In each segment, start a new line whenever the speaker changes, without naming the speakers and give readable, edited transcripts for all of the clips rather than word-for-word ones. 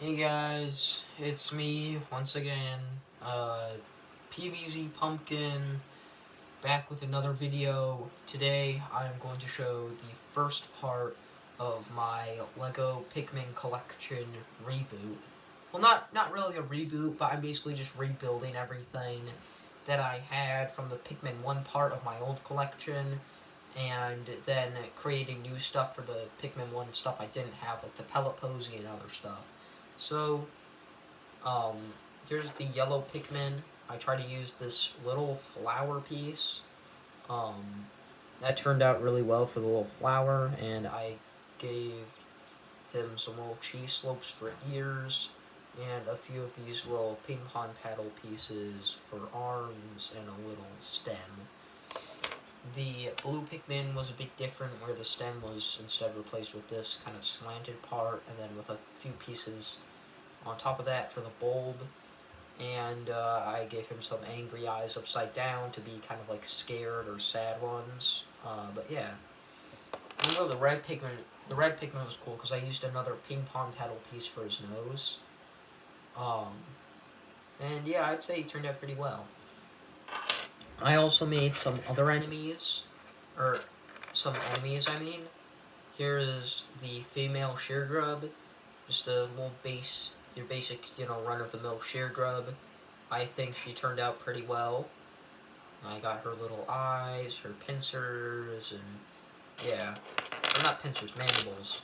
Hey guys, it's me once again, PVZ Pumpkin, back with another video. Today I'm going to show the first part of my Lego Pikmin collection reboot. Well, not really a reboot, but I'm basically just rebuilding everything that I had from the Pikmin 1 part of my old collection, and then creating new stuff for the Pikmin 1 stuff I didn't have, like the Palooza and other stuff. So, here's the yellow Pikmin. I tried to use this little flower piece. That turned out really well for the little flower, and I gave him some little cheese slopes for ears, and a few of these little ping pong paddle pieces for arms, and a little stem. The blue Pikmin was a bit different, where the stem was instead replaced with this kind of slanted part, and then with a few pieces on top of that for the bulb. And I gave him some angry eyes upside down to be kind of like scared or sad ones. But yeah. Even though the red Pikmin was cool because I used another ping pong paddle piece for his nose. And yeah, I'd say he turned out pretty well. I also made some other enemies, I mean. Here is the female Sheargrub, just a little your basic, run-of-the-mill Sheargrub. I think she turned out pretty well. I got her little eyes, her pincers, and yeah, or not pincers, mandibles.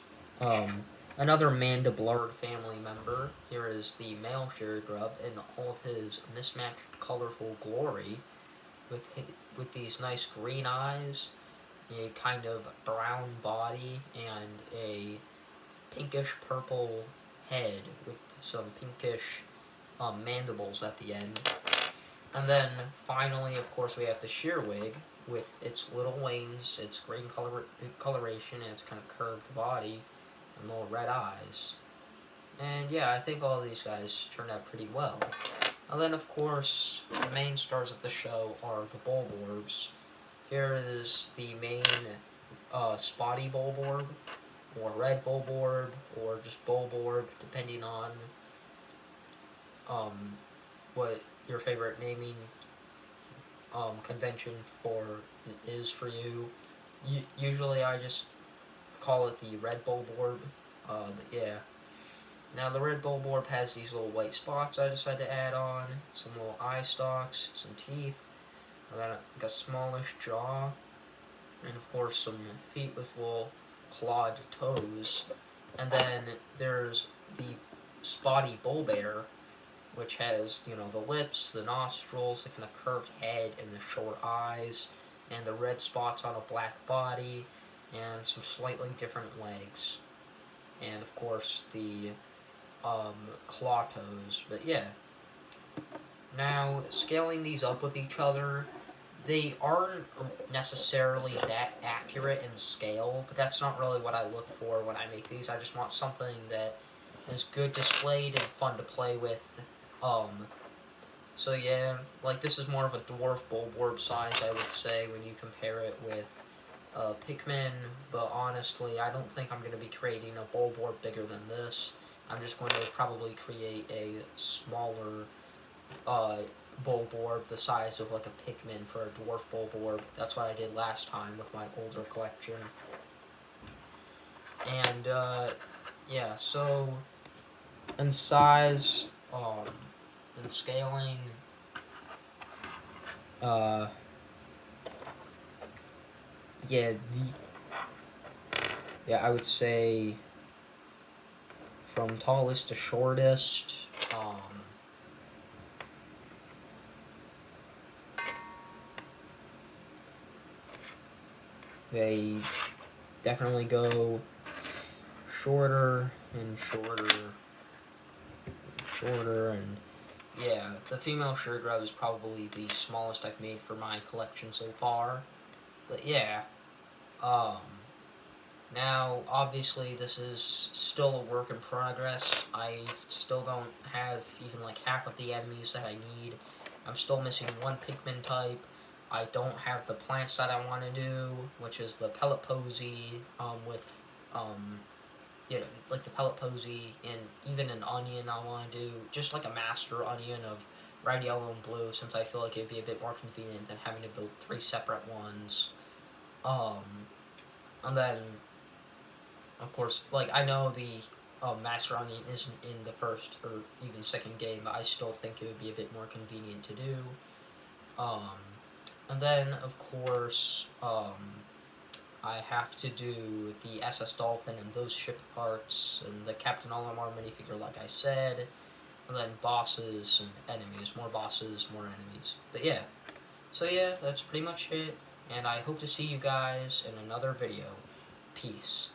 Another mandibulard family member. Here is the male Sheargrub in all of his mismatched, colorful glory, with these nice green eyes, a kind of brown body, and a pinkish purple head with some pinkish mandibles at the end. And then finally, of course, we have the Shearwig with its little wings, its green coloration, and its kind of curved body and little red eyes. And yeah, I think all these guys turned out pretty well. And then, of course, the main stars of the show are the Bulborbs. Here is the main Spotty Bulborb, or Red Bulborb, or just Bulborb, depending on what your favorite naming convention is for you. Usually I just call it the Red Bulborb, but yeah. Now the Red Bulborb has these little white spots I decided to add on, some little eye stalks, some teeth, and then like a smallish jaw, and of course some feet with little clawed toes. And then there's the Spotty Bulbear, which has, the lips, the nostrils, the kind of curved head, and the short eyes, and the red spots on a black body, and some slightly different legs. And of course the claw toes. But yeah. Now, scaling these up with each other, they aren't necessarily that accurate in scale, but that's not really what I look for when I make these. I just want something that is good displayed and fun to play with. So yeah, like this is more of a dwarf Bulborb size, I would say, when you compare it with Pikmin, but honestly, I don't think I'm going to be creating a Bulborb bigger than this. I'm just going to probably create a smaller Bulborb the size of like a Pikmin for a dwarf Bulborb. That's what I did last time with my older collection. And yeah, so in size, and scaling, I would say from tallest to shortest, they definitely go shorter and shorter and shorter, and yeah, the female Sheargrub is probably the smallest I've made for my collection so far. But yeah, now, obviously, this is still a work in progress. I still don't have even like half of the enemies that I need. I'm still missing one Pikmin type. I don't have the plants that I want to do, which is the Palooza with you know, like the pellet posy, and even an onion I want to do, just like a master onion of red, yellow, and blue, since I feel like it'd be a bit more convenient than having to build 3 separate ones. And then, of course, like, I know the master onion isn't in the first or even second game, but I still think it would be a bit more convenient to do. And then, of course, I have to do the SS Dolphin and those ship parts, and the Captain Olimar minifigure, like I said, and then bosses and enemies. More bosses, more enemies. But yeah, so yeah, that's pretty much it, and I hope to see you guys in another video. Peace.